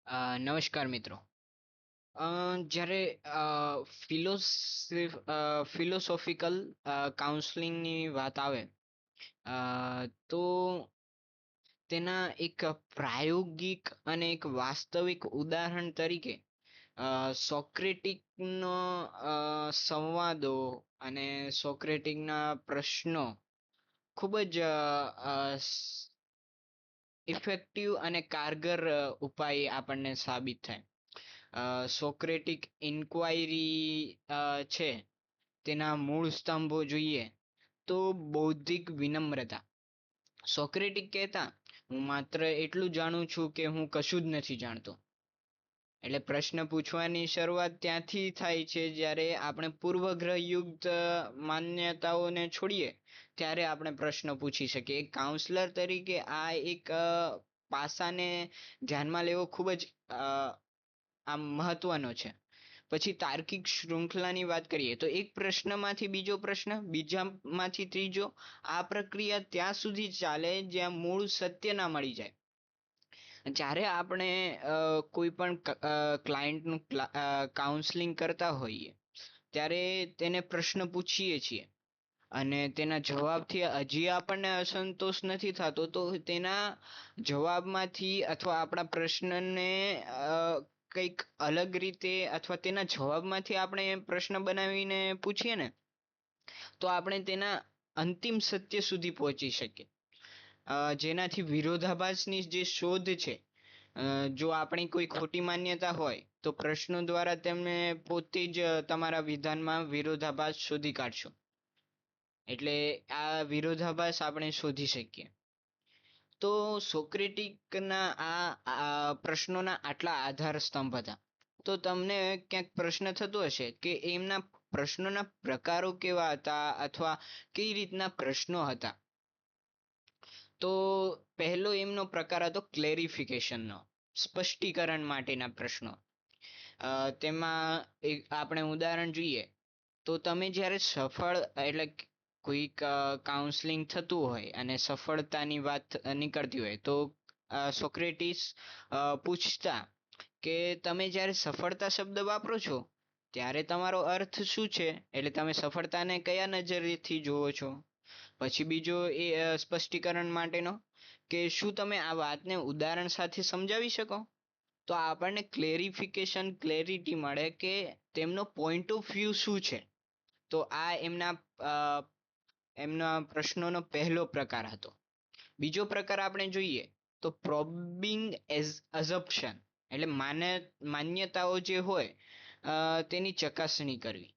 નમસ્કાર મિત્રો. જ્યારે ફિલોસોફિકલ કાઉન્સલિંગની વાત આવે, તો તેના એક પ્રાયોગિક અને એક વાસ્તવિક ઉદાહરણ તરીકે સોક્રેટિકનો સંવાદો અને સોક્રેટિકના પ્રશ્નો ખૂબ જ ઇફેક્ટિવ અને કારગર ઉપાય આપણને સાબિત થાય. સોક્રેટિક ઇન્ક્વાયરી છે, તેના મૂળ સ્તંભો જોઈએ તો બૌદ્ધિક વિનમ્રતા. સોક્રેટિક કહેતા, હું માત્ર એટલું જાણું છું કે હું કશું જ નથી જાણતો. એટલે પ્રશ્ન પૂછવાની શરૂઆત ત્યાંથી થાય છે જ્યારે આપણે પૂર્વગ્રહયુક્ત માન્યતાઓને છોડીએ ત્યારે આપણે પ્રશ્ન પૂછી શકીએ. એક કાઉન્સલર તરીકે આ એક પાસાને ધ્યાનમાં લેવો ખૂબ જ આમ મહત્વનો છે. પછી તાર્કિક શૃંખલાની વાત કરીએ તો એક પ્રશ્નમાંથી બીજો પ્રશ્ન, બીજામાંથી ત્રીજો. આ પ્રક્રિયા ત્યાં સુધી ચાલે જ્યાં મૂળ સત્ય ના મળી જાય. જ્યારે આપણે કોઈ પણ ક્લાયન્ટનું કાઉન્સલિંગ કરતા હોઈએ ત્યારે તેને પ્રશ્ન પૂછીએ છીએ અને તેના જવાબથી હજી આપણને અસંતોષ નથી થતો, તો તેના જવાબમાંથી અથવા આપણા પ્રશ્નને કંઈક અલગ રીતે અથવા તેના જવાબમાંથી આપણે પ્રશ્ન બનાવીને પૂછીએ ને, તો આપણે તેના અંતિમ સત્ય સુધી પહોંચી શકીએ. જેનાથી વિરોધાભાસની જે શોધ છે, જો આપણી કોઈ ખોટી માન્યતા હોય તો પ્રશ્નો દ્વારા તમે પોતે જ તમારા વિધાનમાં વિરોધાભાસ શોધી કાઢશો. એટલે આ વિરોધાભાસ આપણે શોધી શકીએ. તો સોક્રેટિકના આ પ્રશ્નોના આટલા આધાર સ્તંભ હતા. તો તમને ક્યાંક પ્રશ્ન થતો હશે કે એમના પ્રશ્નોના પ્રકારો કેવા હતા અથવા કઈ રીતના પ્રશ્નો હતા. તો પહેલો એમનો પ્રકાર હતો ક્લેરિફિકેશનનો, સ્પષ્ટીકરણ માટેના પ્રશ્નો. તેમાં આપણે ઉદાહરણ જોઈએ તો તમે જ્યારે સફળ એટલે કોઈક કાઉન્સલિંગ થતું હોય અને સફળતાની વાત નીકળતી હોય તો સોક્રેટિસ પૂછતા કે તમે જ્યારે સફળતા શબ્દ વાપરો છો ત્યારે તમારો અર્થ શું છે, એટલે તમે સફળતાને કયા નજરથી જુઓ છો. પછી બીજો એ સ્પષ્ટીકરણ માટેનો કે શું તમે આ વાતને ઉદાહરણ સાથે સમજાવી શકો. તો આપણને ક્લેરિટી મળે કે તેમનો પોઈન્ટ ઓફ વ્યૂ શું છે. તો આ એમના પ્રશ્નોનો પહેલો પ્રકાર હતો. બીજો પ્રકાર આપણે જોઈએ તો પ્રોબિંગ અઝપ્શન, એટલે માન્યતાઓ જે હોય તેની ચકાસણી કરવી.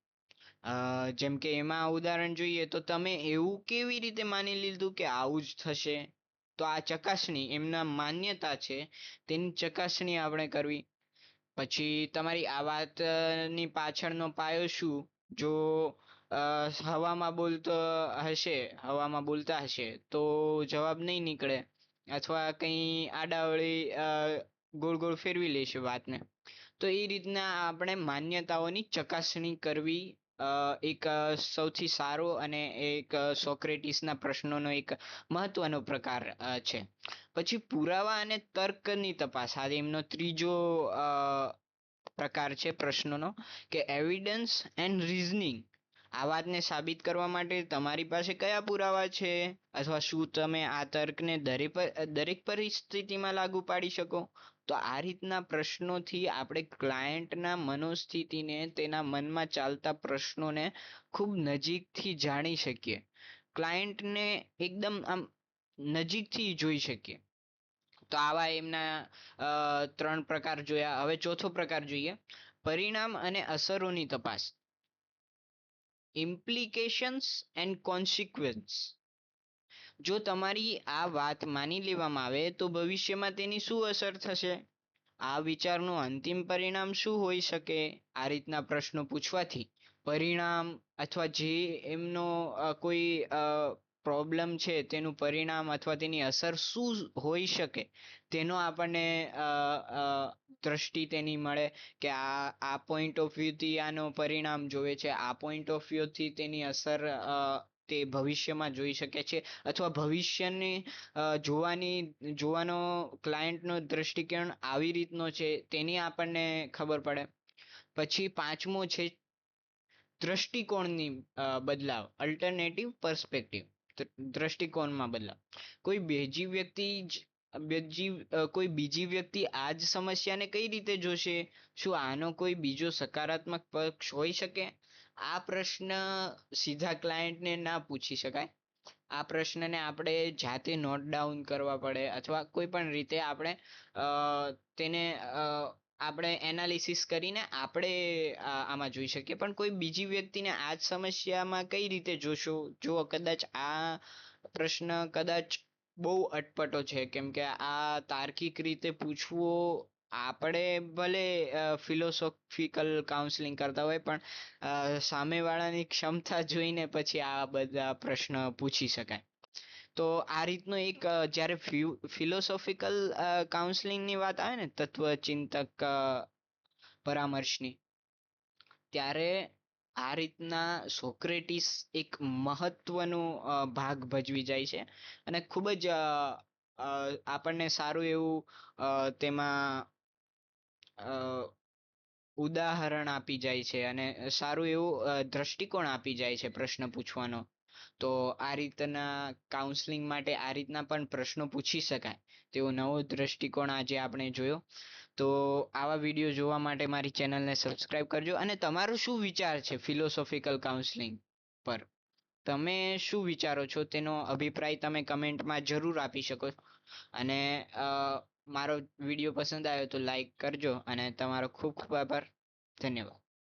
જેમ કે એમાં ઉદાહરણ જોઈએ તો તમે એવું કેવી રીતે માની લીધું કે આવું જ થશે. તો આ ચકાસણી એમના માન્યતા છે તેની ચકાસણી આપણે કરવી. પછી તમારી આ વાતની પાછળનો પાયો શું. જો હવામાં બોલતા હશે તો જવાબ નહીં નીકળે, અથવા કંઈ આડાવળી ગોળ ગોળ ફેરવી લેશે વાતને. તો એ રીતના આપણે માન્યતાઓની ચકાસણી કરવી એક સૌથી સારો અને એક સોક્રેટિસના પ્રશ્નોનો એક મહત્વનો પ્રકાર છે. પછી પુરાવા અને તર્કની તપાસ, આ એમનો ત્રીજો પ્રકાર છે પ્રશ્નોનો, કે એવિડન્સ એન્ડ રીઝનિંગ. આ વાતને સાબિત કરવા માટે તમારી પાસે કયા પુરાવા છે, અથવા શું તમે આ તર્કને દરેક પરિસ્થિતિમાં લાગુ પાડી શકો. તો આ રીતના પ્રશ્નોથી આપણે ક્લાયન્ટના મનોસ્થિતિને, તેના મનમાં ચાલતા પ્રશ્નોને ખૂબ નજીકથી જાણી શકીએ. ક્લાયન્ટને એકદમ આમ નજીકથી જોઈ શકીએ. તો આવા એમના 3 પ્રકાર જોયા. હવે ચોથો પ્રકાર જોઈએ, પરિણામ અને અસરોની તપાસ, ઇમ્પ્લિકેશન્સ એન્ડ કોન્સિક્વન્સ. જો તમારી આ વાત માની લેવામાં આવે તો ભવિષ્યમાં તેની શું અસર થશે, આ વિચારનું અંતિમ પરિણામ શું હોઈ શકે. આ રીતના પ્રશ્નો પૂછવાથી પરિણામ અથવા જે એમનો કોઈ પ્રોબ્લેમ છે તેનું પરિણામ અથવા તેની અસર શું હોઈ શકે તેનો આપણને દ્રષ્ટિ તેની મળે કે આ પોઈન્ટ ઓફ વ્યૂથી આનો પરિણામ જોવે છે, આ પોઈન્ટ ઓફ વ્યૂથી તેની અસર તે ભવિષ્યમાં જોઈ શકે છે અથવા ભવિષ્યને જોવાનો ક્લાયન્ટનો દ્રષ્ટિકોણ આવી રીતનો છે તેની આપણને ખબર પડે. પછી પાંચમો છે દ્રષ્ટિકોણની બદલાવ, અલ્ટરનેટિવ પર્સ્પેક્ટિવ. દ્રષ્ટિકોણમાં બદલાવ. કોઈ બીજી વ્યક્તિ આ જ સમસ્યાને કઈ રીતે જોશે? શું આનો કોઈ બીજો સકારાત્મક પક્ષ હોઈ શકે? આ પ્રશ્ન સીધા ક્લાયન્ટને ના પૂછી શકાય. આ પ્રશ્નને આપણે જાતે નોટ ડાઉન કરવા પડે અથવા કોઈ પણ રીતે આપણે તેને આપણે એનાલિસિસ કરીને આપણે આમાં જોઈ શકીએ. પણ કોઈ બીજી વ્યક્તિને આ જ સમસ્યામાં કઈ રીતે જોશું? જો કદાચ આ પ્રશ્ન કદાચ બહુ અટપટો છે, કેમ કે આ તાર્કિક રીતે પૂછવો, આપણે ભલે ફિલોસોફિકલ કાઉન્સેલિંગ કરતા હોય પણ સામેવાળાની ક્ષમતા જોઈને પછી આ બધા પ્રશ્ન પૂછી શકાય. તો આ રીતનો એક જ્યારે ફિલોસોફિકલ કાઉન્સેલિંગની વાત આવે ને, તત્વચિંતક પરામર્શની, ત્યારે આ રીતના સોક્રેટિસ એક મહત્વનો ભાગ ભજવી જાય છે અને ખૂબ જ આપણને સારું એવું તેમાં ઉદાહરણ આપી જાય છે અને સારું એવું દ્રષ્ટિકોણ આપી જાય છે પ્રશ્ન પૂછવાનો. તો આ રીતના કાઉન્સેલિંગ માટે આ રીતના પણ પ્રશ્નો પૂછી શકાય તેવો નવો દ્રષ્ટિકોણ આજે આપણે જોયો. તો આવા વિડીયો જોવા માટે મારી ચેનલને સબસ્ક્રાઇબ કરજો. અને તમારો શું વિચાર છે ફિલોસોફિકલ કાઉન્સેલિંગ પર? તમે શું વિચારો છો તેનો અભિપ્રાય તમે કમેન્ટમાં જરૂર આપી શકો. અને મારો વિડીયો પસંદ આવ્યો તો લાઈક કરજો અને તમારો ખૂબ ખૂબ આભાર. ધન્યવાદ.